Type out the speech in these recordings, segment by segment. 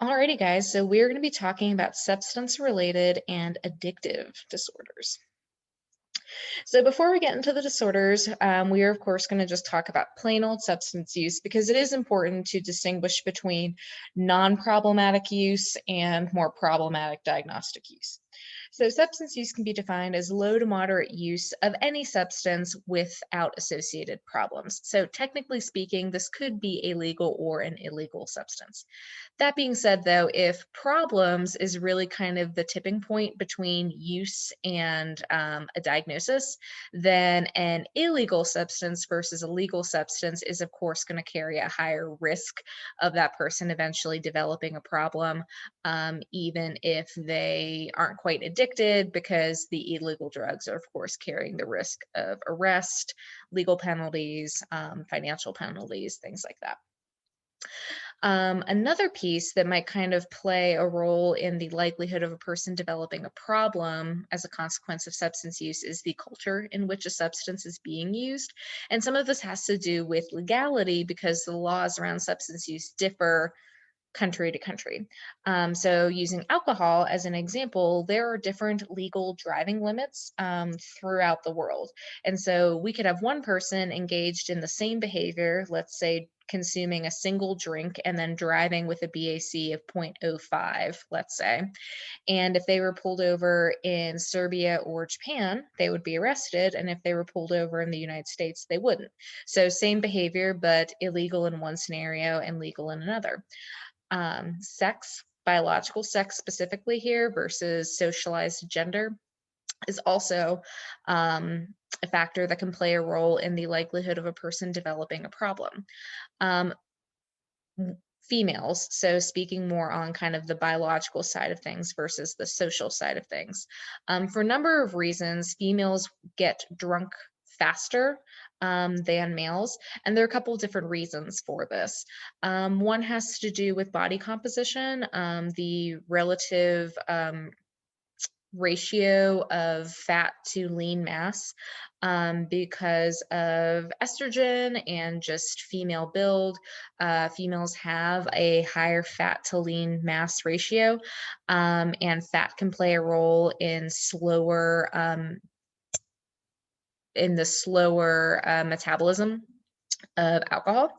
Alrighty, guys. So we're going to be talking about substance-related and addictive disorders. So before we get into the disorders, we are of course going to just talk about plain old substance use because it is important to distinguish between non-problematic use and more problematic diagnostic use. So substance use can be defined as low to moderate use of any substance without associated problems. So technically speaking, this could be a legal or an illegal substance. That being said, though, if problems is really kind of the tipping point between use and a diagnosis, then an illegal substance versus a legal substance is, of course, going to carry a higher risk of that person eventually developing a problem, even if they aren't quite addicted, because the illegal drugs are, of course, carrying the risk of arrest, legal penalties, financial penalties, things like that. Another piece that might kind of play a role in the likelihood of a person developing a problem as a consequence of substance use is the culture in which a substance is being used. And some of this has to do with legality because the laws around substance use differ country to country. So, using alcohol as an example, there are different legal driving limits throughout the world. And so, we could have one person engaged in the same behavior, let's say consuming a single drink and then driving with a BAC of 0.05, let's say. And if they were pulled over in Serbia or Japan, they would be arrested. And if they were pulled over in the United States, they wouldn't. So, same behavior, but illegal in one scenario and legal in another. Sex, biological sex specifically here versus socialized gender is also a factor that can play a role in the likelihood of a person developing a problem. Um, Females, so speaking more on kind of the biological side of things versus the social side of things. For a number of reasons, females get drunk faster than males, and there are a couple of different reasons for this. One has to do with body composition, the relative ratio of fat to lean mass because of estrogen and just female build. Females have a higher fat to lean mass ratio, and fat can play a role in the slower metabolism of alcohol.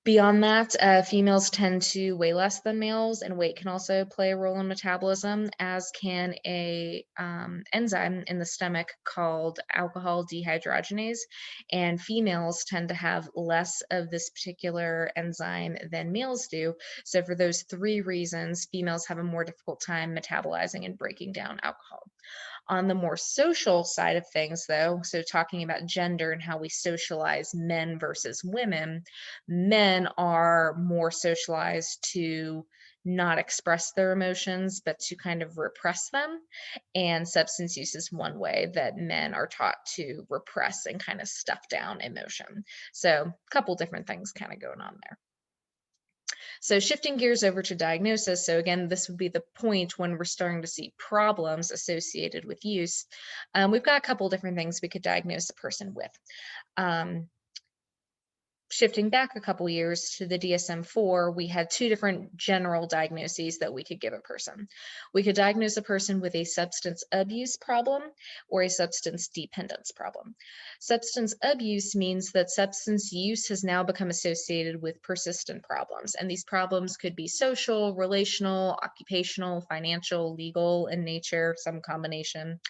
Beyond that, females tend to weigh less than males, and weight can also play a role in metabolism, as can a enzyme in the stomach called alcohol dehydrogenase. And females tend to have less of this particular enzyme than males do. So, for those three reasons, females have a more difficult time metabolizing and breaking down alcohol. On the more social side of things, though, so talking about gender and how we socialize men versus women, men are more socialized to not express their emotions, but to kind of repress them. And substance use is one way that men are taught to repress and kind of stuff down emotion. So, a couple different things kind of going on there. So shifting gears over to diagnosis. So again, this would be the point when we're starting to see problems associated with use. We've got a couple different things we could diagnose a person with. Um, Shifting back a couple years to the DSM-4, we had two different general diagnoses that we could give a person. We could diagnose a person with a substance abuse problem or a substance dependence problem. Substance abuse means that substance use has now become associated with persistent problems, and these problems could be social, relational, occupational, financial, legal in nature, some combination.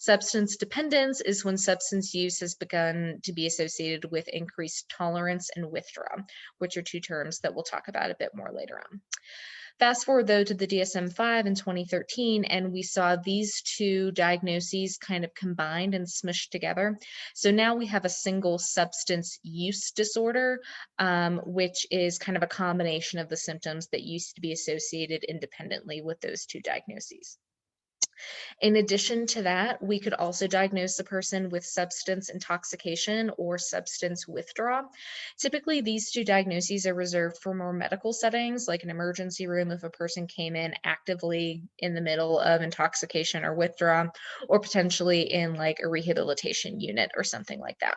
Substance dependence is when substance use has begun to be associated with increased tolerance and withdrawal, which are two terms that we'll talk about a bit more later on. Fast forward though to the DSM-5 in 2013, and we saw these two diagnoses kind of combined and smushed together. So now we have a single substance use disorder, which is kind of a combination of the symptoms that used to be associated independently with those two diagnoses. In addition to that, we could also diagnose the person with substance intoxication or substance withdrawal. Typically, these two diagnoses are reserved for more medical settings, like an emergency room if a person came in actively in the middle of intoxication or withdrawal, or potentially in like a rehabilitation unit or something like that.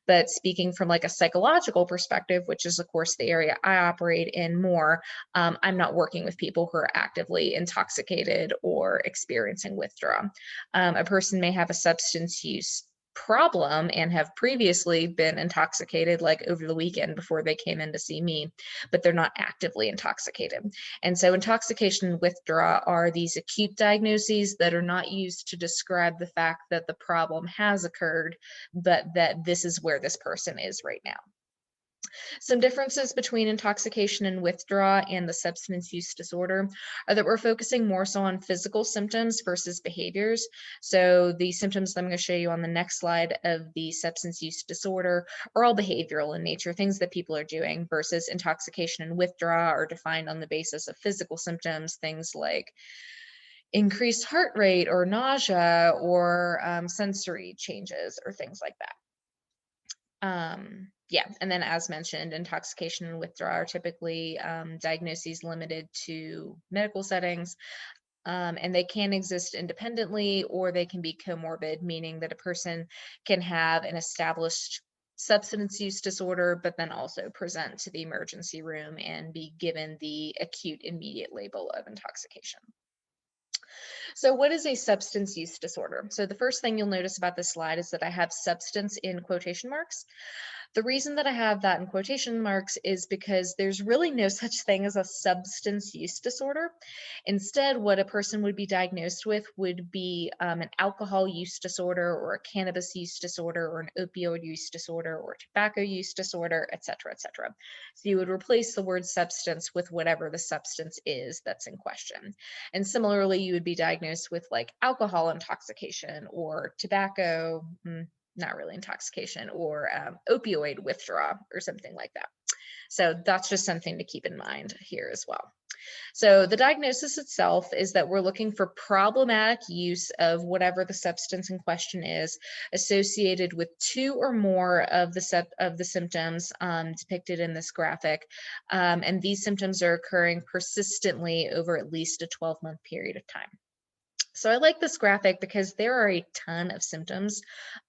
But speaking from like a psychological perspective, which is of course the area I operate in more, I'm not working with people who are actively intoxicated or experiencing withdrawal. A person may have a substance use problem and have previously been intoxicated like over the weekend before they came in to see me, but they're not actively intoxicated. And so intoxication and withdrawal are these acute diagnoses that are not used to describe the fact that the problem has occurred, but that this is where this person is right now. Some differences between intoxication and withdrawal and the substance use disorder are that we're focusing more so on physical symptoms versus behaviors. So the symptoms that I'm going to show you on the next slide of the substance use disorder are all behavioral in nature, things that people are doing, versus intoxication and withdrawal are defined on the basis of physical symptoms, things like increased heart rate or nausea or sensory changes or things like that. Yeah, and then as mentioned, intoxication and withdrawal are typically diagnoses limited to medical settings, and they can exist independently or they can be comorbid, meaning that a person can have an established substance use disorder, but then also present to the emergency room and be given the acute immediate label of intoxication. So what is a substance use disorder? So the first thing you'll notice about this slide is that I have substance in quotation marks. The reason that I have that in quotation marks is because there's really no such thing as a substance use disorder. Instead, what a person would be diagnosed with would be an alcohol use disorder or a cannabis use disorder or an opioid use disorder or tobacco use disorder, et cetera, et cetera. So you would replace the word substance with whatever the substance is that's in question. And similarly, you would be diagnosed with like alcohol intoxication or tobacco, not really intoxication, or opioid withdrawal or something like that. So that's just something to keep in mind here as well. So the diagnosis itself is that we're looking for problematic use of whatever the substance in question is associated with two or more of the symptoms depicted in this graphic. And these symptoms are occurring persistently over at least a 12-month period of time. So I like this graphic because there are a ton of symptoms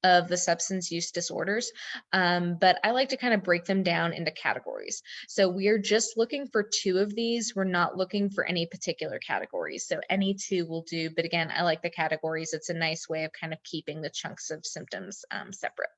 of the substance use disorders, but I like to kind of break them down into categories. So we're just looking for two of these. We're not looking for any particular categories. So any two will do. But again, I like the categories. It's a nice way of kind of keeping the chunks of symptoms separate.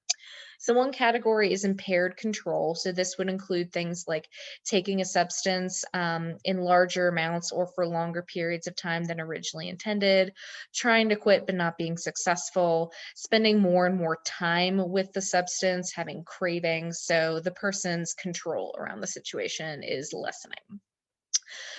So one category is impaired control. So this would include things like taking a substance in larger amounts or for longer periods of time than originally intended, trying to quit but not being successful, spending more and more time with the substance, having cravings. So the person's control around the situation is lessening.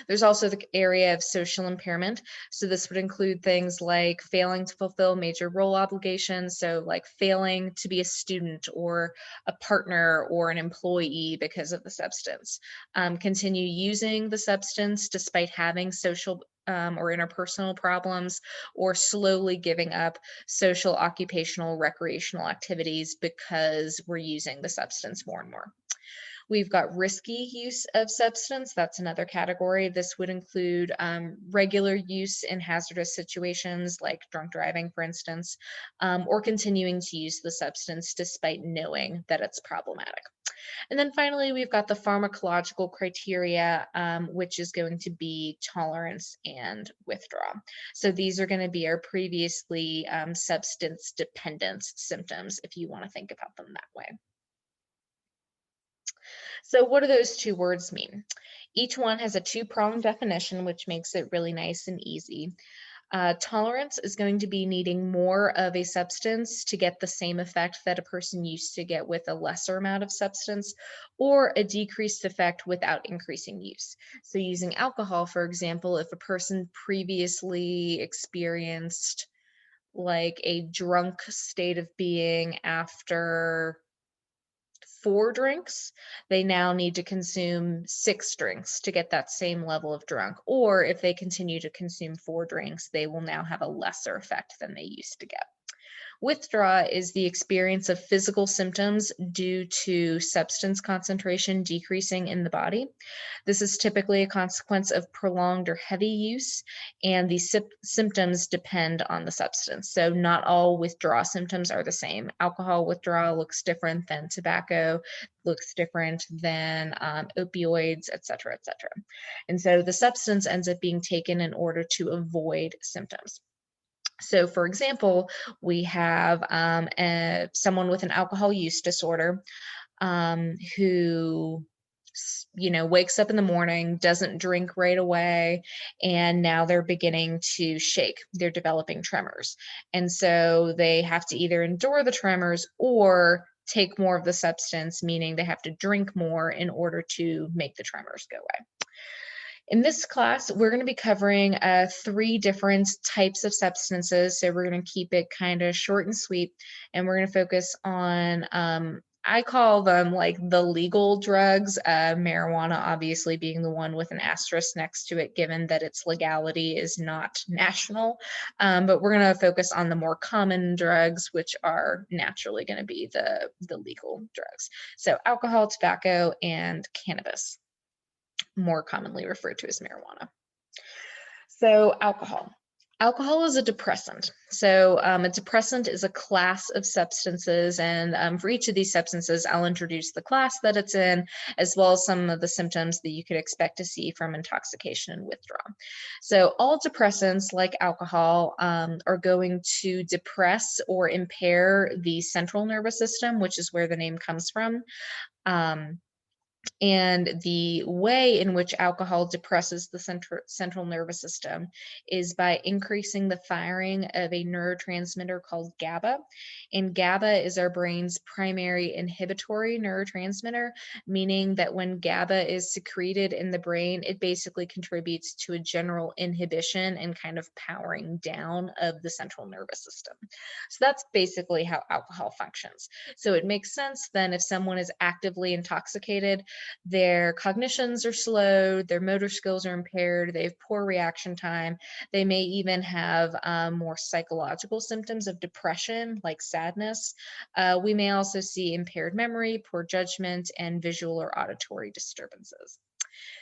There's also the area of social impairment. So this would include things like failing to fulfill major role obligations. So like failing to be a student or a partner or an employee because of the substance. Continue using the substance despite having social or interpersonal problems, or slowly giving up social, occupational, recreational activities because we're using the substance more and more. We've got risky use of substance. That's another category. This would include regular use in hazardous situations like drunk driving, for instance, or continuing to use the substance despite knowing that it's problematic. And then finally, we've got the pharmacological criteria, which is going to be tolerance and withdrawal. So these are going to be our previously substance dependence symptoms, if you want to think about them that way. So what do those two words mean? Each one has a two-pronged definition, which makes it really nice and easy. Tolerance is going to be needing more of a substance to get the same effect that a person used to get with a lesser amount of substance, or a decreased effect without increasing use. So using alcohol, for example, if a person previously experienced like a drunk state of being after 4 drinks, they now need to consume 6 drinks to get that same level of drunk. Or if they continue to consume 4 drinks, they will now have a lesser effect than they used to get. Withdrawal is the experience of physical symptoms due to substance concentration decreasing in the body. This is typically a consequence of prolonged or heavy use, and the symptoms depend on the substance. So, not all withdrawal symptoms are the same. Alcohol withdrawal looks different than tobacco, looks different than opioids, et cetera, et cetera. And so, the substance ends up being taken in order to avoid symptoms. So, for example, we have someone with an alcohol use disorder who wakes up in the morning, doesn't drink right away, and now they're beginning to shake. They're developing tremors. And so they have to either endure the tremors or take more of the substance, meaning they have to drink more in order to make the tremors go away. In this class, we're going to be covering 3 different types of substances. So we're going to keep it kind of short and sweet, and we're going to focus on, I call them like the legal drugs, marijuana obviously being the one with an asterisk next to it, given that its legality is not national. But we're going to focus on the more common drugs, which are naturally going to be the legal drugs. So alcohol, tobacco, and cannabis, more commonly referred to as marijuana. So alcohol. Alcohol is a depressant. So a depressant is a class of substances, and for each of these substances, I'll introduce the class that it's in, as well as some of the symptoms that you could expect to see from intoxication and withdrawal. So all depressants, like alcohol, are going to depress or impair the central nervous system, which is where the name comes from. And the way in which alcohol depresses the central nervous system is by increasing the firing of a neurotransmitter called GABA. And GABA is our brain's primary inhibitory neurotransmitter, meaning that when GABA is secreted in the brain, it basically contributes to a general inhibition and kind of powering down of the central nervous system. So that's basically how alcohol functions. So it makes sense then if someone is actively intoxicated, their cognitions are slowed, their motor skills are impaired, they have poor reaction time. They may even have more psychological symptoms of depression, like sadness. We may also see impaired memory, poor judgment, and visual or auditory disturbances.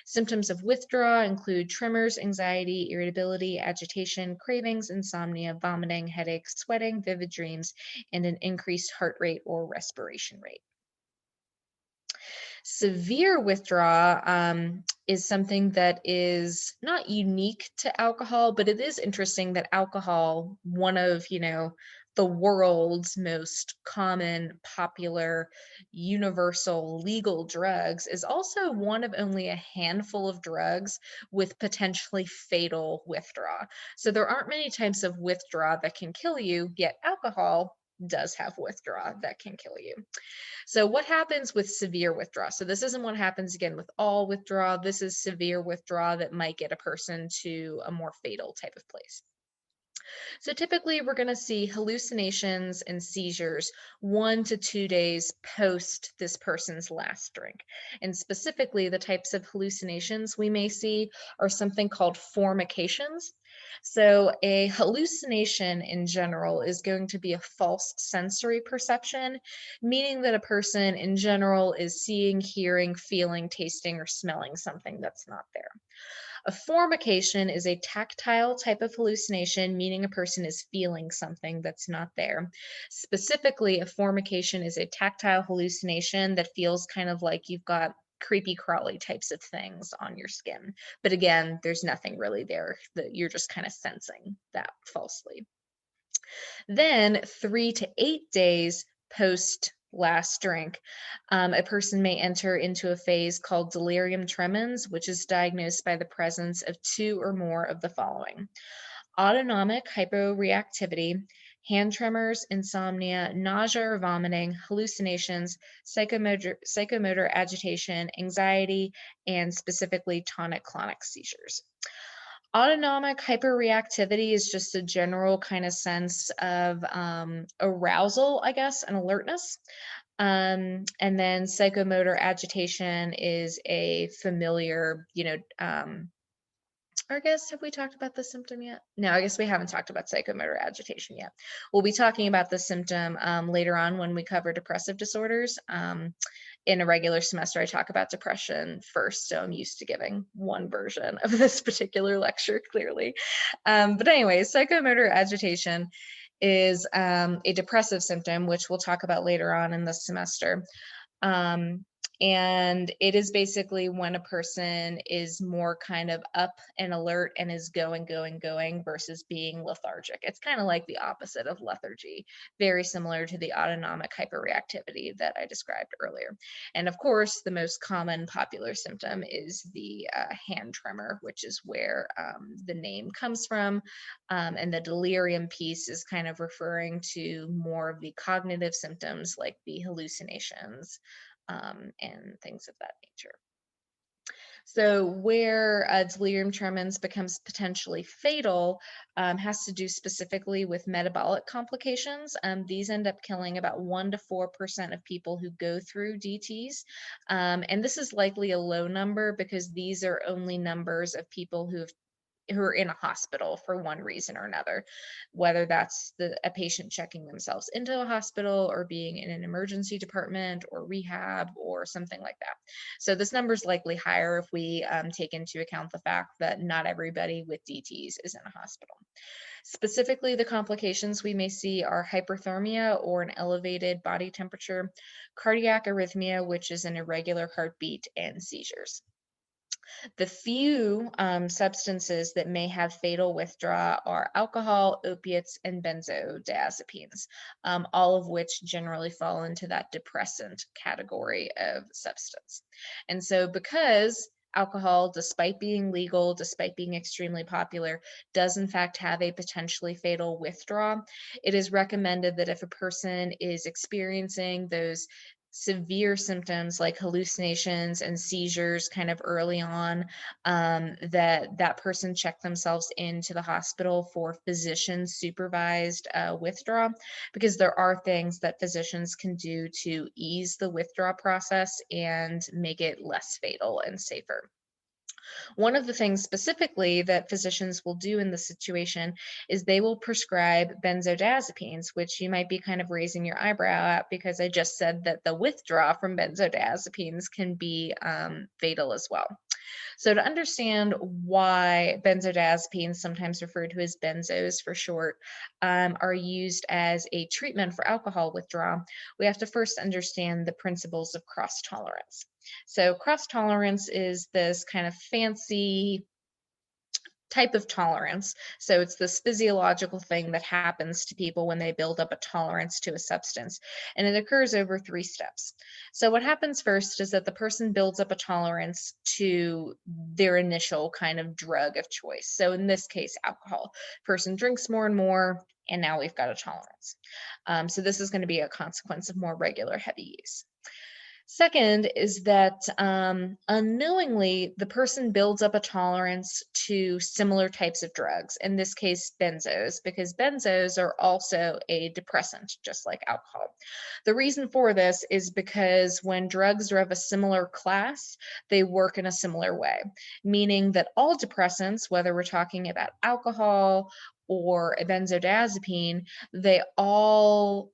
Symptoms of withdrawal include tremors, anxiety, irritability, agitation, cravings, insomnia, vomiting, headaches, sweating, vivid dreams, and an increased heart rate or respiration rate. Severe withdrawal is something that is not unique to alcohol, but it is interesting that alcohol, one of, the world's most common, popular, universal, legal drugs, is also one of only a handful of drugs with potentially fatal withdrawal. So there aren't many types of withdrawal that can kill you, yet alcohol does have withdrawal that can kill you. So what happens with severe withdrawal? So this isn't what happens again with all withdrawal. This is severe withdrawal that might get a person to a more fatal type of place. So typically we're going to see hallucinations and seizures 1 to 2 days post this person's last drink. And specifically the types of hallucinations we may see are something called formications. So a hallucination in general is going to be a false sensory perception, meaning that a person in general is seeing, hearing, feeling, tasting, or smelling something that's not there. A formication is a tactile type of hallucination, meaning a person is feeling something that's not there. Specifically, a formication is a tactile hallucination that feels kind of like you've got creepy crawly types of things on your skin. But again, there's nothing really there, that you're just kind of sensing that falsely. Then 3 to 8 days post last drink, a person may enter into a phase called delirium tremens, which is diagnosed by the presence of 2 or more of the following: autonomic hyporeactivity, hand tremors, insomnia, nausea or vomiting, hallucinations, psychomotor agitation, anxiety, and specifically tonic-clonic seizures. Autonomic hyperreactivity is just a general kind of sense of arousal, I guess, and alertness. And then psychomotor agitation is a familiar, or I guess, have we talked about the symptom yet? No, I guess we haven't talked about psychomotor agitation yet. We'll be talking about the symptom later on when we cover depressive disorders. In a regular semester, I talk about depression first, so I'm used to giving one version of this particular lecture, clearly. But anyway, psychomotor agitation is a depressive symptom, which we'll talk about later on in this semester. Um, and it is basically when a person is more kind of up and alert and is going versus being lethargic. It's kind of like the opposite of lethargy, very similar to the autonomic hyperreactivity that I described earlier. And of course, the most common popular symptom is the hand tremor, which is where the name comes from. And the delirium piece is kind of referring to more of the cognitive symptoms like the hallucinations and things of that nature. So where delirium tremens becomes potentially fatal has to do specifically with metabolic complications. These end up killing about 1 to 4% of people who go through DTs. And this is likely a low number because these are only numbers of people who are in a hospital for one reason or another, whether that's a patient checking themselves into a hospital or being in an emergency department or rehab or something like that. So this number is likely higher if we take into account the fact that not everybody with DTs is in a hospital. Specifically, the complications we may see are hyperthermia or an elevated body temperature, cardiac arrhythmia, which is an irregular heartbeat, and seizures. The few substances that may have fatal withdrawal are alcohol, opiates, and benzodiazepines, all of which generally fall into that depressant category of substance. And so because alcohol, despite being legal, despite being extremely popular, does in fact have a potentially fatal withdrawal, it is recommended that if a person is experiencing those severe symptoms like hallucinations and seizures kind of early on, that person check themselves into the hospital for physician supervised withdrawal, because there are things that physicians can do to ease the withdrawal process and make it less fatal and safer. One of the things specifically that physicians will do in this situation is they will prescribe benzodiazepines, which you might be kind of raising your eyebrow at because I just said that the withdrawal from benzodiazepines can be fatal as well. So, to understand why benzodiazepines, sometimes referred to as benzos for short, are used as a treatment for alcohol withdrawal, we have to first understand the principles of cross tolerance. So, cross tolerance is this kind of fancy type of tolerance. So it's this physiological thing that happens to people when they build up a tolerance to a substance. And it occurs over 3 steps. So what happens first is that the person builds up a tolerance to their initial kind of drug of choice. So in this case, alcohol. Person drinks more and more, and now we've got a tolerance. So this is going to be a consequence of more regular heavy use. Second is that unknowingly, the person builds up a tolerance to similar types of drugs, in this case, benzos, because benzos are also a depressant, just like alcohol. The reason for this is because when drugs are of a similar class, they work in a similar way, meaning that all depressants, whether we're talking about alcohol or a benzodiazepine, they all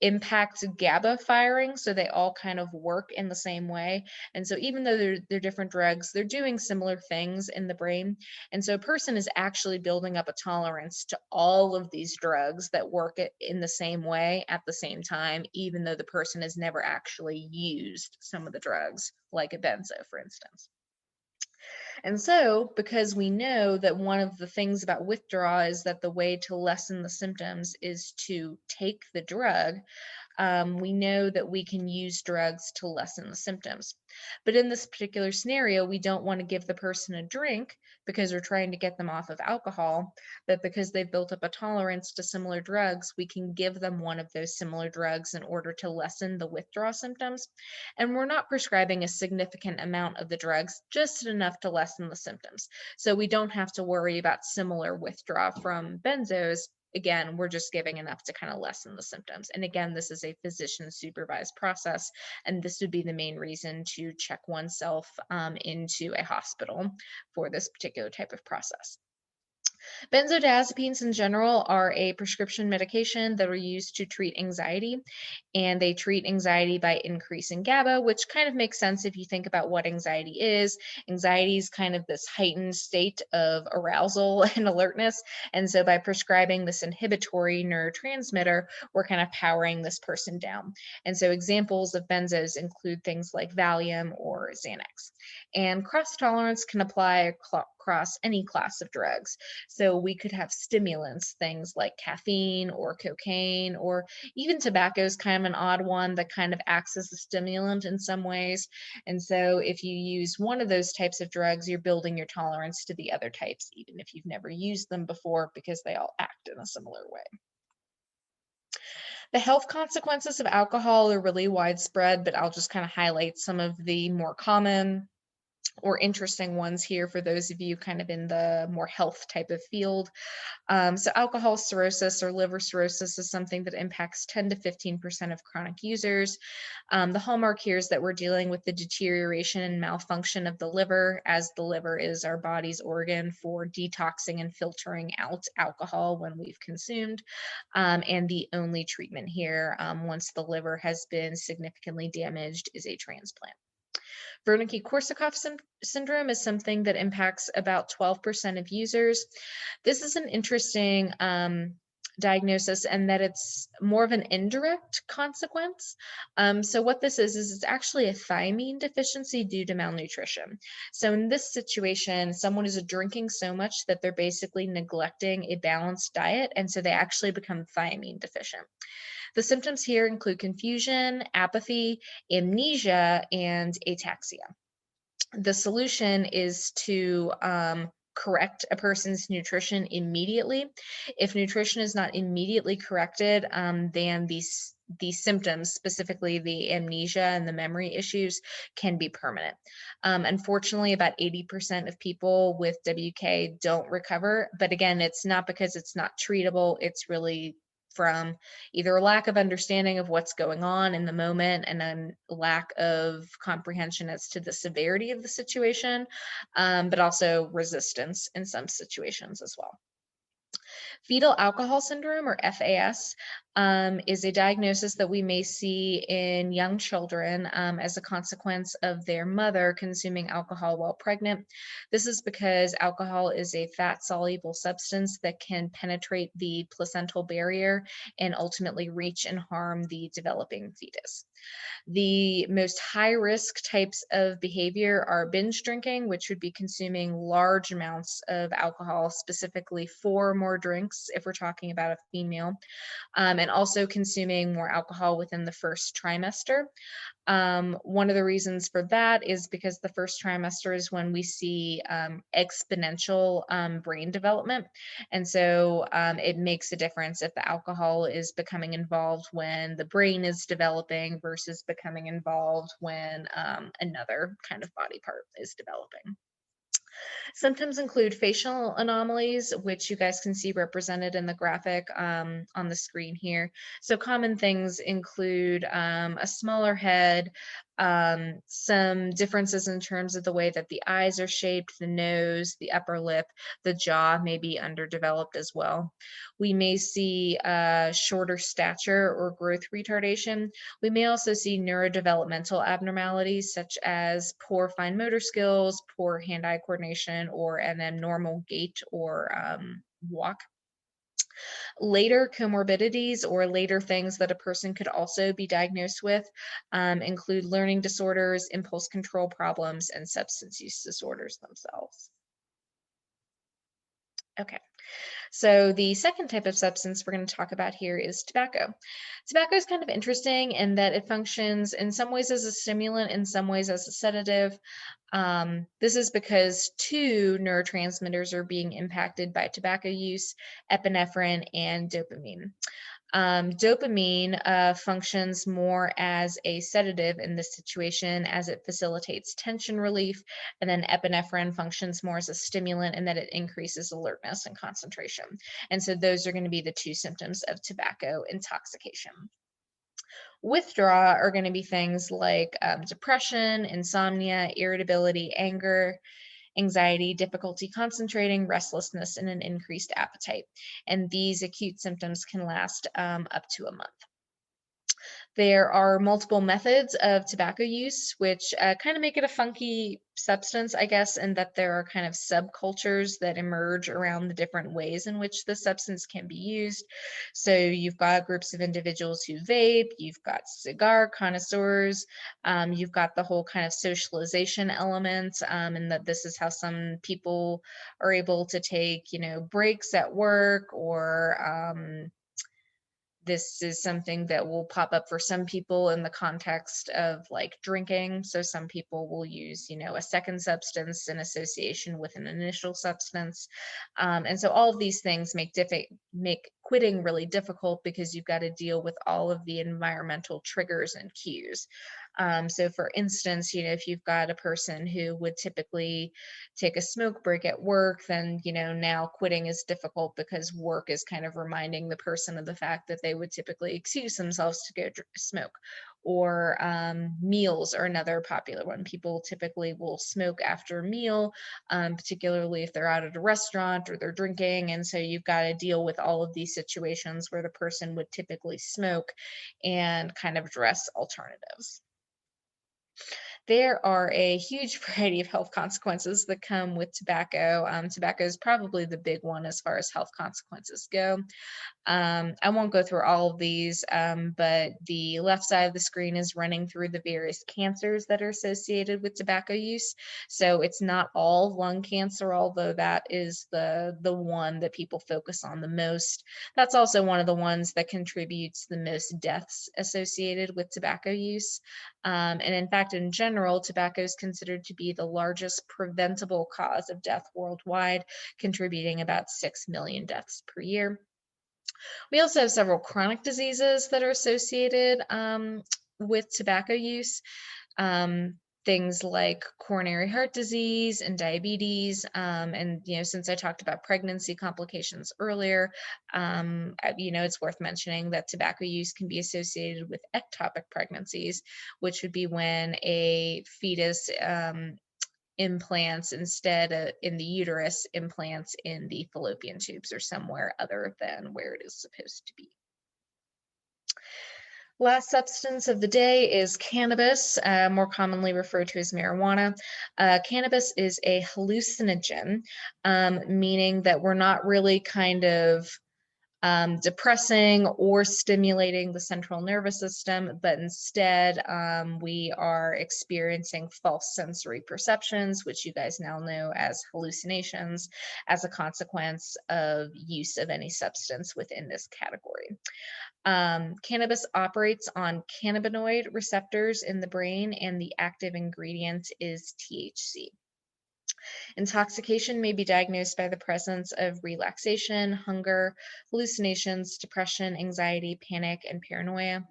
impact GABA firing, so they all kind of work in the same way. And so even though they're different drugs, they're doing similar things in the brain. And so a person is actually building up a tolerance to all of these drugs that work in the same way at the same time, even though the person has never actually used some of the drugs, like a benzo, for instance. And so, because we know that one of the things about withdrawal is that the way to lessen the symptoms is to take the drug, we know that we can use drugs to lessen the symptoms. But in this particular scenario, we don't want to give the person a drink because we're trying to get them off of alcohol, but because they've built up a tolerance to similar drugs, we can give them one of those similar drugs in order to lessen the withdrawal symptoms. And we're not prescribing a significant amount of the drugs, just enough to lessen the symptoms. So we don't have to worry about similar withdrawal from benzos again, we're just giving enough to kind of lessen the symptoms. And again, this is a physician supervised process, and this would be the main reason to check oneself into a hospital for this particular type of process. Benzodiazepines in general are a prescription medication that are used to treat anxiety, and they treat anxiety by increasing GABA, which kind of makes sense if you think about what anxiety is. Anxiety is kind of this heightened state of arousal and alertness. And so by prescribing this inhibitory neurotransmitter, we're kind of powering this person down. And so examples of benzos include things like Valium or Xanax. And cross tolerance can apply across any class of drugs. So we could have stimulants, things like caffeine or cocaine, or even tobacco is kind of an odd one that kind of acts as a stimulant in some ways. And so if you use one of those types of drugs, you're building your tolerance to the other types, even if you've never used them before, because they all act in a similar way. The health consequences of alcohol are really widespread, but I'll just kind of highlight some of the more common or interesting ones here for those of you kind of in the more health type of field. So alcohol cirrhosis or liver cirrhosis is something that impacts 10 to 15% of chronic users. The hallmark here is that we're dealing with the deterioration and malfunction of the liver, as the liver is our body's organ for detoxing and filtering out alcohol when we've consumed. And the only treatment here, once the liver has been significantly damaged, is a transplant. Wernicke-Korsakoff syndrome is something that impacts about 12% of users. This is an interesting diagnosis and that it's more of an indirect consequence. So what this is it's actually a thiamine deficiency due to malnutrition. So in this situation, someone is drinking so much that they're basically neglecting a balanced diet, and so they actually become thiamine deficient. The symptoms here include confusion, apathy, amnesia, and ataxia. The solution is to correct a person's nutrition immediately. If nutrition is not immediately corrected, then these symptoms, specifically the amnesia and the memory issues, can be permanent. Unfortunately, about 80% of people with WK don't recover. But again, it's not because it's not treatable, it's really from either a lack of understanding of what's going on in the moment and then lack of comprehension as to the severity of the situation, but also resistance in some situations as well. Fetal alcohol syndrome, or FAS, is a diagnosis that we may see in young children as a consequence of their mother consuming alcohol while pregnant. This is because alcohol is a fat-soluble substance that can penetrate the placental barrier and ultimately reach and harm the developing fetus. The most high risk types of behavior are binge drinking, which would be consuming large amounts of alcohol, specifically 4 more drinks if we're talking about a female, and also consuming more alcohol within the first trimester. One of the reasons for that is because the first trimester is when we see exponential brain development. And so it makes a difference if the alcohol is becoming involved when the brain is developing versus becoming involved when another kind of body part is developing. Symptoms include facial anomalies, which you guys can see represented in the graphic on the screen here. So common things include a smaller head, some differences in terms of the way that the eyes are shaped, the nose, the upper lip, the jaw may be underdeveloped as well. We may see shorter stature or growth retardation. We may also see neurodevelopmental abnormalities such as poor fine motor skills, poor hand-eye coordination, or an abnormal gait or walk. Later comorbidities or later things that a person could also be diagnosed with include learning disorders, impulse control problems, and substance use disorders themselves. Okay. So the second type of substance we're going to talk about here is tobacco. Tobacco is kind of interesting in that it functions in some ways as a stimulant, in some ways as a sedative. This is because 2 neurotransmitters are being impacted by tobacco use, epinephrine and dopamine. Dopamine functions more as a sedative in this situation as it facilitates tension relief, and then epinephrine functions more as a stimulant in that it increases alertness and concentration. And so those are going to be the two symptoms of tobacco intoxication. Withdrawal are going to be things like depression, insomnia, irritability, anger, anxiety, difficulty concentrating, restlessness, and an increased appetite. And these acute symptoms can last up to a month. There are multiple methods of tobacco use, which kind of make it a funky substance, I guess, in that there are kind of subcultures that emerge around the different ways in which the substance can be used. So you've got groups of individuals who vape, you've got cigar connoisseurs, you've got the whole kind of socialization element, and that this is how some people are able to take, breaks at work, or this is something that will pop up for some people in the context of like drinking. So some people will use, a second substance in association with an initial substance. And so all of these things make quitting really difficult because you've got to deal with all of the environmental triggers and cues. So for instance, if you've got a person who would typically take a smoke break at work, then, now quitting is difficult because work is kind of reminding the person of the fact that they would typically excuse themselves to go smoke. Or meals are another popular one. People typically will smoke after a meal, particularly if they're out at a restaurant or they're drinking. And so you've got to deal with all of these situations where the person would typically smoke and kind of address alternatives. There are a huge variety of health consequences that come with tobacco. Tobacco is probably the big one as far as health consequences go. I won't go through all of these, but the left side of the screen is running through the various cancers that are associated with tobacco use. So it's not all lung cancer, although that is the one that people focus on the most. That's also one of the ones that contributes the most deaths associated with tobacco use. And in fact, in general, tobacco is considered to be the largest preventable cause of death worldwide, contributing about 6 million deaths per year. We also have several chronic diseases that are associated with tobacco use. Things like coronary heart disease and diabetes. And, since I talked about pregnancy complications earlier, it's worth mentioning that tobacco use can be associated with ectopic pregnancies, which would be when a fetus implants instead in the uterus, implants in the fallopian tubes or somewhere other than where it is supposed to be. Last substance of the day is cannabis, more commonly referred to as marijuana. Cannabis is a hallucinogen, meaning that we're not really kind of depressing or stimulating the central nervous system, but instead we are experiencing false sensory perceptions, which you guys now know as hallucinations, as a consequence of use of any substance within this category. Cannabis operates on cannabinoid receptors in the brain, and the active ingredient is THC. Intoxication may be diagnosed by the presence of relaxation, hunger, hallucinations, depression, anxiety, panic, and paranoia.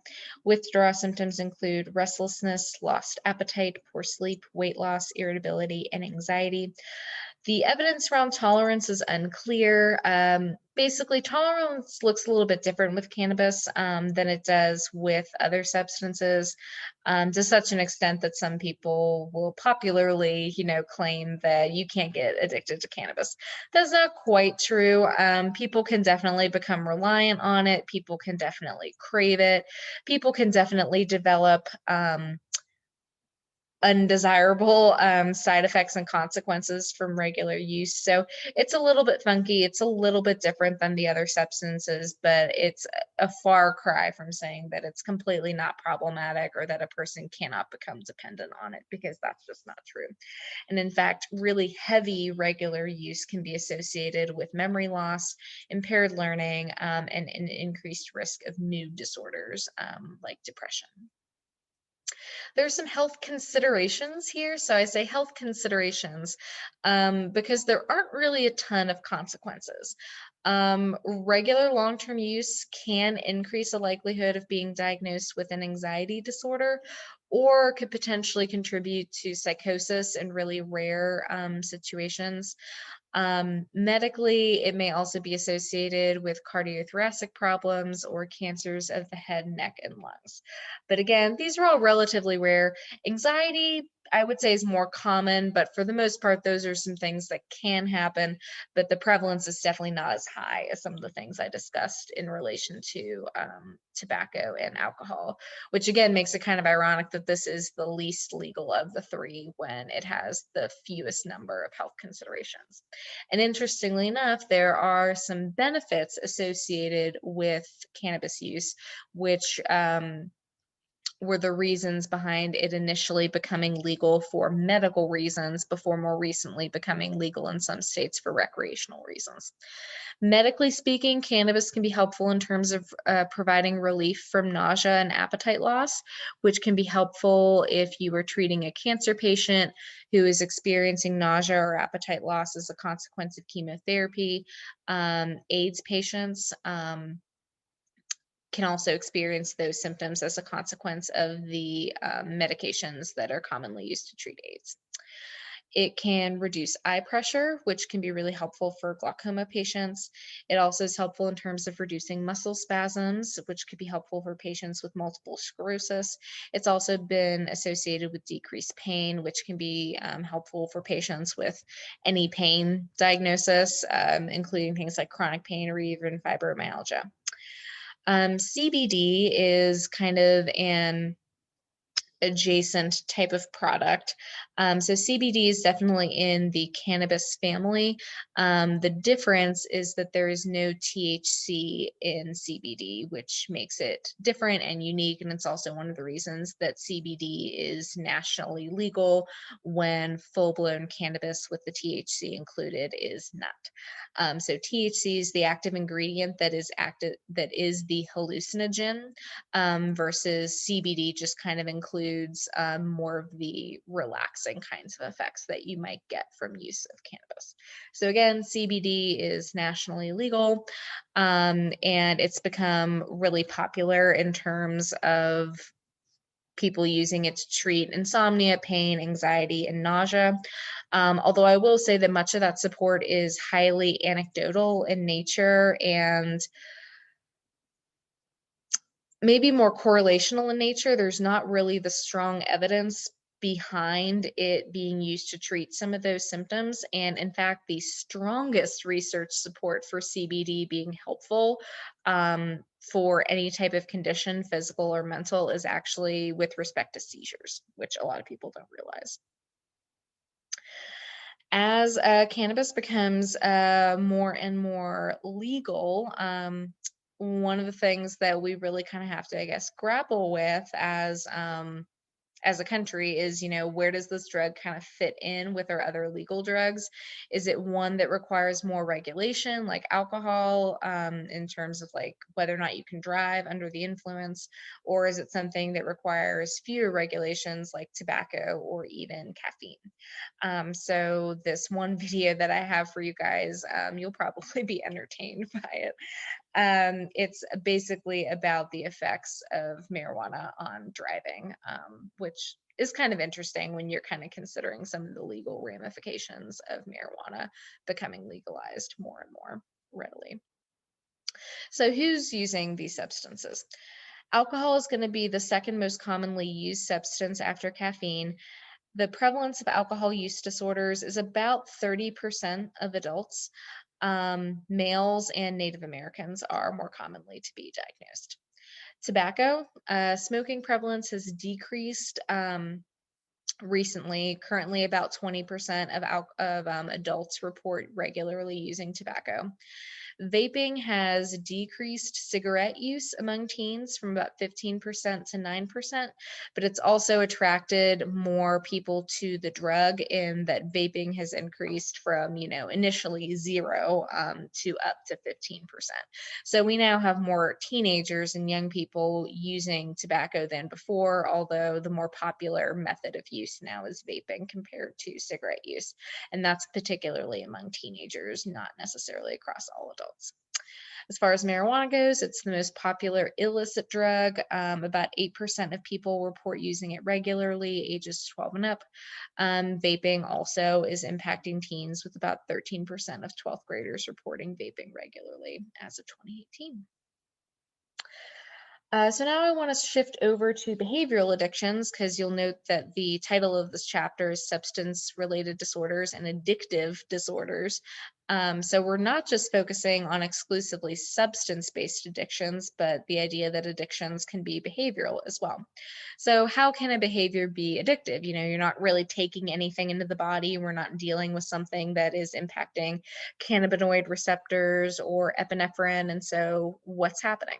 Withdrawal symptoms include restlessness, lost appetite, poor sleep, weight loss, irritability, and anxiety. The evidence around tolerance is unclear. Basically, tolerance looks a little bit different with cannabis than it does with other substances, to such an extent that some people will popularly, claim that you can't get addicted to cannabis. That's not quite true. People can definitely become reliant on it. People can definitely crave it. People can definitely develop undesirable side effects and consequences from regular use. So it's a little bit funky. It's a little bit different than the other substances, but it's a far cry from saying that it's completely not problematic or that a person cannot become dependent on it, because that's just not true. And in fact, really heavy regular use can be associated with memory loss, impaired learning, and an increased risk of mood disorders like depression. There's some health considerations here. So I say health considerations because there aren't really a ton of consequences. Regular long-term use can increase the likelihood of being diagnosed with an anxiety disorder or could potentially contribute to psychosis in really rare situations. Medically, it may also be associated with cardiothoracic problems or cancers of the head, neck, and lungs. But again, these are all relatively rare. Anxiety, I would say, is more common, but for the most part, those are some things that can happen, but the prevalence is definitely not as high as some of the things I discussed in relation to tobacco and alcohol, which again makes it kind of ironic that this is the least legal of the three when it has the fewest number of health considerations. And interestingly enough, there are some benefits associated with cannabis use, which were the reasons behind it initially becoming legal for medical reasons before more recently becoming legal in some states for recreational reasons. Medically speaking, cannabis can be helpful in terms of providing relief from nausea and appetite loss, which can be helpful if you are treating a cancer patient who is experiencing nausea or appetite loss as a consequence of chemotherapy. AIDS patients can also experience those symptoms as a consequence of the medications that are commonly used to treat AIDS. It can reduce eye pressure, which can be really helpful for glaucoma patients. It also is helpful in terms of reducing muscle spasms, which could be helpful for patients with multiple sclerosis. It's also been associated with decreased pain, which can be helpful for patients with any pain diagnosis, including things like chronic pain or even fibromyalgia. CBD is kind of an adjacent type of product. So CBD is definitely in the cannabis family. The difference is that there is no THC in CBD, which makes it different and unique. And it's also one of the reasons that CBD is nationally legal when full-blown cannabis with the THC included is not. So THC is the active ingredient that is the hallucinogen, versus CBD just kind of includes more of the relaxing kinds of effects that you might get from use of cannabis. So again, CBD is nationally legal, and it's become really popular in terms of people using it to treat insomnia, pain, anxiety, and nausea. Although I will say that much of that support is highly anecdotal in nature and maybe more correlational in nature. There's not really the strong evidence behind it being used to treat some of those symptoms. And in fact, the strongest research support for CBD being helpful for any type of condition, physical or mental, is actually with respect to seizures, which a lot of people don't realize. As cannabis becomes more and more legal, one of the things that we really kind of have to, I guess, grapple with as a country is, where does this drug kind of fit in with our other legal drugs? Is it one that requires more regulation, like alcohol, in terms of like whether or not you can drive under the influence, or is it something that requires fewer regulations like tobacco or even caffeine? So this one video that I have for you guys, you'll probably be entertained by it. It's basically about the effects of marijuana on driving, which is kind of interesting when you're kind of considering some of the legal ramifications of marijuana becoming legalized more and more readily. So who's using these substances? Alcohol is going to be the second most commonly used substance after caffeine. The prevalence of alcohol use disorders is about 30% of adults. Males and Native Americans are more commonly to be diagnosed. Tobacco, smoking prevalence has decreased recently. Currently, about 20% of adults report regularly using tobacco. Vaping has decreased cigarette use among teens from about 15% to 9%, but it's also attracted more people to the drug in that vaping has increased from, initially zero to up to 15%. So we now have more teenagers and young people using tobacco than before, although the more popular method of use now is vaping compared to cigarette use. And that's particularly among teenagers, not necessarily across all adults. As far as marijuana goes, it's the most popular illicit drug. About 8% of people report using it regularly, ages 12 and up. Vaping also is impacting teens, with about 13% of 12th graders reporting vaping regularly as of 2018. So now I want to shift over to behavioral addictions, because you'll note that the title of this chapter is Substance Related Disorders and Addictive Disorders. So we're not just focusing on exclusively substance-based addictions, but the idea that addictions can be behavioral as well. So how can a behavior be addictive? You're not really taking anything into the body. We're not dealing with something that is impacting cannabinoid receptors or epinephrine. And so what's happening?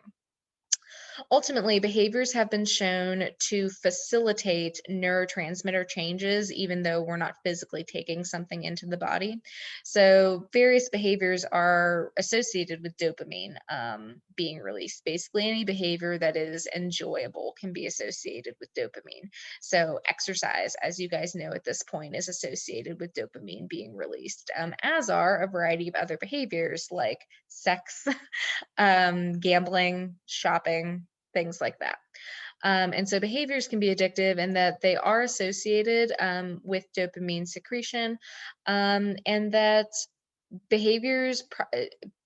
Ultimately, behaviors have been shown to facilitate neurotransmitter changes, even though we're not physically taking something into the body. So, various behaviors are associated with dopamine being released. Basically, any behavior that is enjoyable can be associated with dopamine. So, exercise, as you guys know at this point, is associated with dopamine being released, as are a variety of other behaviors like sex, gambling, shopping, things like that. And so behaviors can be addictive in that they are associated with dopamine secretion, and that behaviors,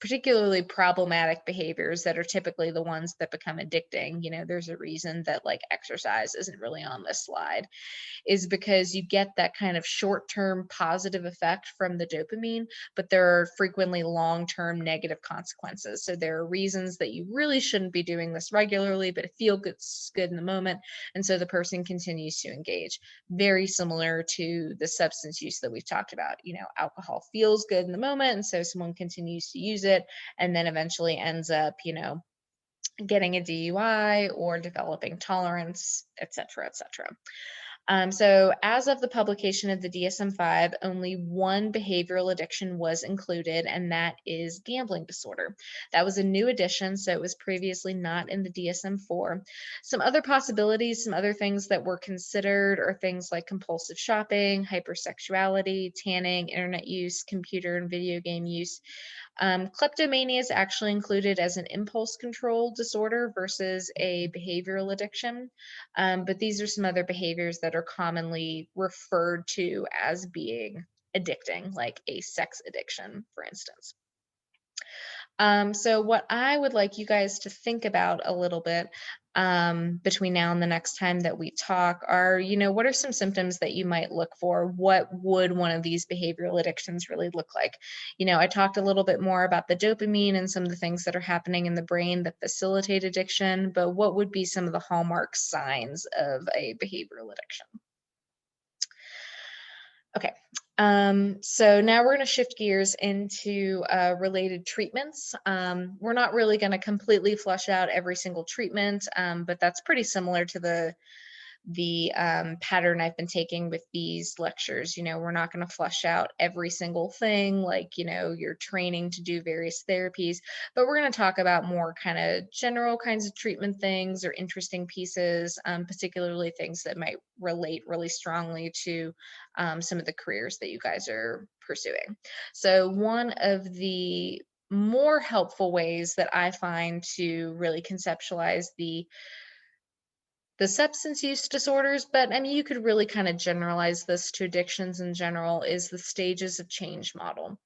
particularly problematic behaviors that are typically the ones that become addicting, there's a reason that like exercise isn't really on this slide, is because you get that kind of short-term positive effect from the dopamine, but there are frequently long-term negative consequences. So there are reasons that you really shouldn't be doing this regularly, but it feels good in the moment, and so the person continues to engage. Very similar to the substance use that we've talked about. Alcohol feels good in the moment, and so someone continues to use it, and then eventually ends up, getting a DUI or developing tolerance, et cetera, et cetera. So as of the publication of the DSM-5, only one behavioral addiction was included, and that is gambling disorder. That was a new addition, so it was previously not in the DSM-4. Some other possibilities, some other things that were considered are things like compulsive shopping, hypersexuality, tanning, internet use, computer and video game use. Kleptomania is actually included as an impulse control disorder versus a behavioral addiction. But these are some other behaviors that are commonly referred to as being addicting, like a sex addiction, for instance. So what I would like you guys to think about a little bit between now and the next time that we talk are, what are some symptoms that you might look for? What would one of these behavioral addictions really look like? I talked a little bit more about the dopamine and some of the things that are happening in the brain that facilitate addiction, but what would be some of the hallmark signs of a behavioral addiction? Okay, so now we're going to shift gears into related treatments. We're not really going to completely flush out every single treatment, but that's pretty similar to the pattern I've been taking with these lectures. We're not going to flush out every single thing, like, you're training to do various therapies, but we're going to talk about more kind of general kinds of treatment things or interesting pieces, particularly things that might relate really strongly to some of the careers that you guys are pursuing. So one of the more helpful ways that I find to really conceptualize the substance use disorders, but I mean, you could really kind of generalize this to addictions in general, is the stages of change model.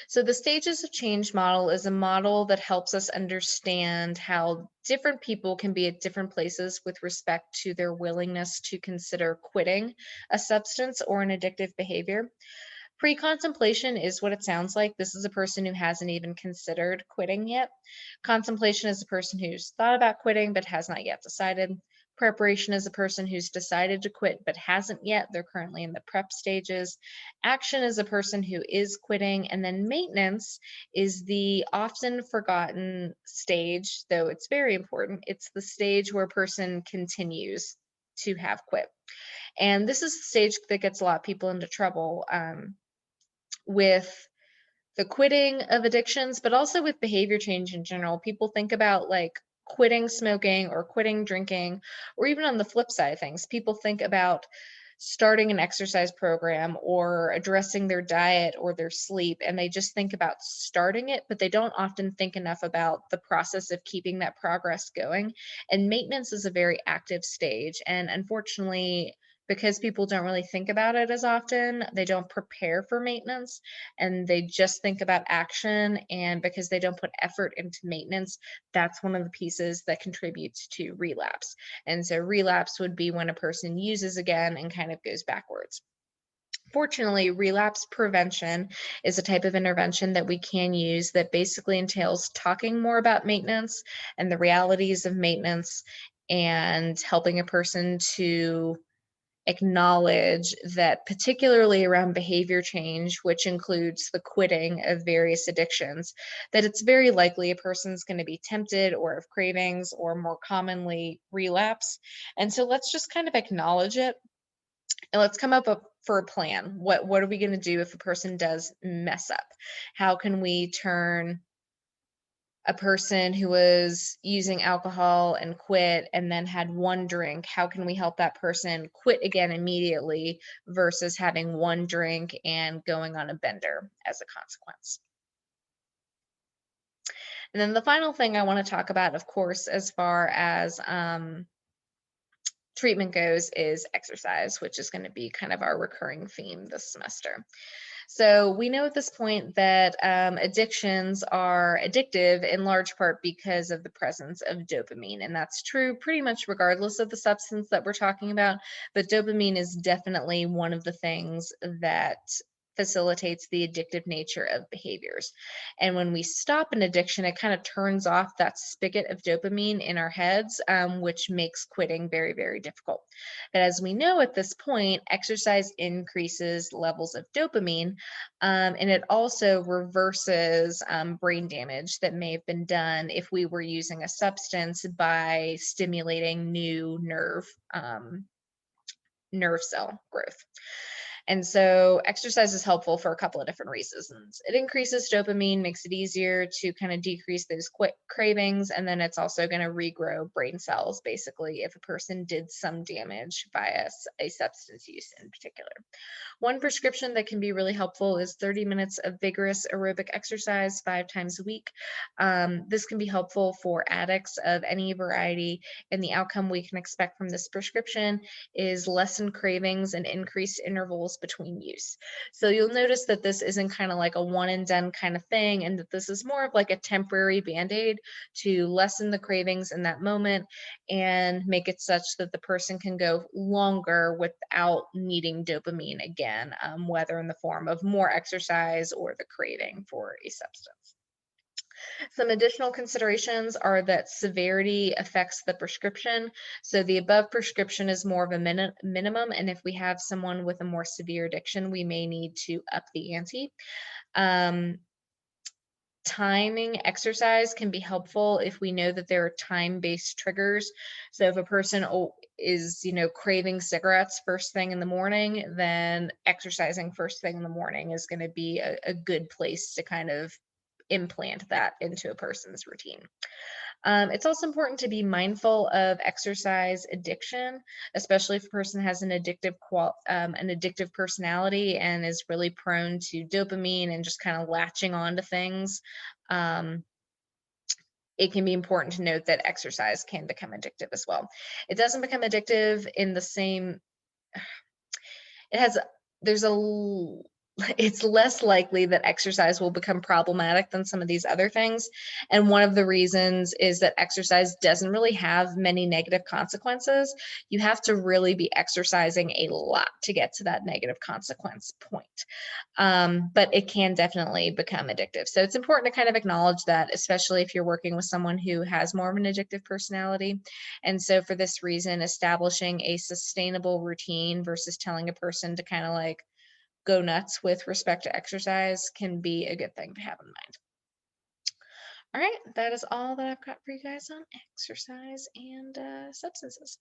So the stages of change model is a model that helps us understand how different people can be at different places with respect to their willingness to consider quitting a substance or an addictive behavior. Pre-contemplation is what it sounds like. This is a person who hasn't even considered quitting yet. Contemplation is a person who's thought about quitting but has not yet decided. Preparation is a person who's decided to quit but hasn't yet. They're currently in the prep stages. Action is a person who is quitting. And then maintenance is the often forgotten stage, though it's very important. It's the stage where a person continues to have quit. And this is the stage that gets a lot of people into trouble with the quitting of addictions, but also with behavior change in general. People think about like quitting smoking or quitting drinking, or even on the flip side of things, people think about starting an exercise program or addressing their diet or their sleep, and they just think about starting it, but they don't often think enough about the process of keeping that progress going. And maintenance is a very active stage. And unfortunately, because people don't really think about it as often, they don't prepare for maintenance and they just think about action. And because they don't put effort into maintenance, that's one of the pieces that contributes to relapse. And so relapse would be when a person uses again and kind of goes backwards. Fortunately, relapse prevention is a type of intervention that we can use that basically entails talking more about maintenance and the realities of maintenance and helping a person to acknowledge that, particularly around behavior change, which includes the quitting of various addictions, that it's very likely a person's going to be tempted or have cravings or more commonly relapse. And so let's just kind of acknowledge it and let's come up for a plan. What are we going to do if a person does mess up? How can we turn a person who was using alcohol and quit and then had one drink, how can we help that person quit again immediately versus having one drink and going on a bender as a consequence? And then the final thing I want to talk about, of course, as far as treatment goes, is exercise, which is going to be kind of our recurring theme this semester. So we know at this point that addictions are addictive in large part because of the presence of dopamine. And that's true pretty much regardless of the substance that we're talking about. But dopamine is definitely one of the things that facilitates the addictive nature of behaviors. And when we stop an addiction, it kind of turns off that spigot of dopamine in our heads, which makes quitting very, very difficult. But as we know at this point, exercise increases levels of dopamine, and it also reverses brain damage that may have been done if we were using a substance by stimulating new nerve cell growth. And so exercise is helpful for a couple of different reasons. It increases dopamine, makes it easier to kind of decrease those quick cravings, and then it's also going to regrow brain cells, basically, if a person did some damage via a substance use in particular. One prescription that can be really helpful is 30 minutes of vigorous aerobic exercise 5 times a week. This can be helpful for addicts of any variety, and the outcome we can expect from this prescription is lessened cravings and increased intervals between use. So you'll notice that this isn't kind of like a one and done kind of thing, and that this is more of like a temporary band-aid to lessen the cravings in that moment and make it such that the person can go longer without needing dopamine again, whether in the form of more exercise or the craving for a substance. Some additional considerations are that severity affects the prescription. So the above prescription is more of a minimum, and if we have someone with a more severe addiction, we may need to up the ante. Um, Timing exercise can be helpful if we know that there are time-based triggers. So if a person is, craving cigarettes first thing in the morning, then exercising first thing in the morning is going to be a good place to kind of implant that into a person's routine. It's also important to be mindful of exercise addiction, especially if a person has an addictive personality and is really prone to dopamine and just kind of latching on to things. Um, it can be important to note that exercise can become addictive as well. It doesn't become addictive in the same. It has. There's a it's less likely that exercise will become problematic than some of these other things. And one of the reasons is that exercise doesn't really have many negative consequences. You have to really be exercising a lot to get to that negative consequence point. But it can definitely become addictive. So it's important to kind of acknowledge that, especially if you're working with someone who has more of an addictive personality. And so for this reason, establishing a sustainable routine versus telling a person to kind of like go nuts with respect to exercise can be a good thing to have in mind. All right, that is all that I've got for you guys on exercise and substances.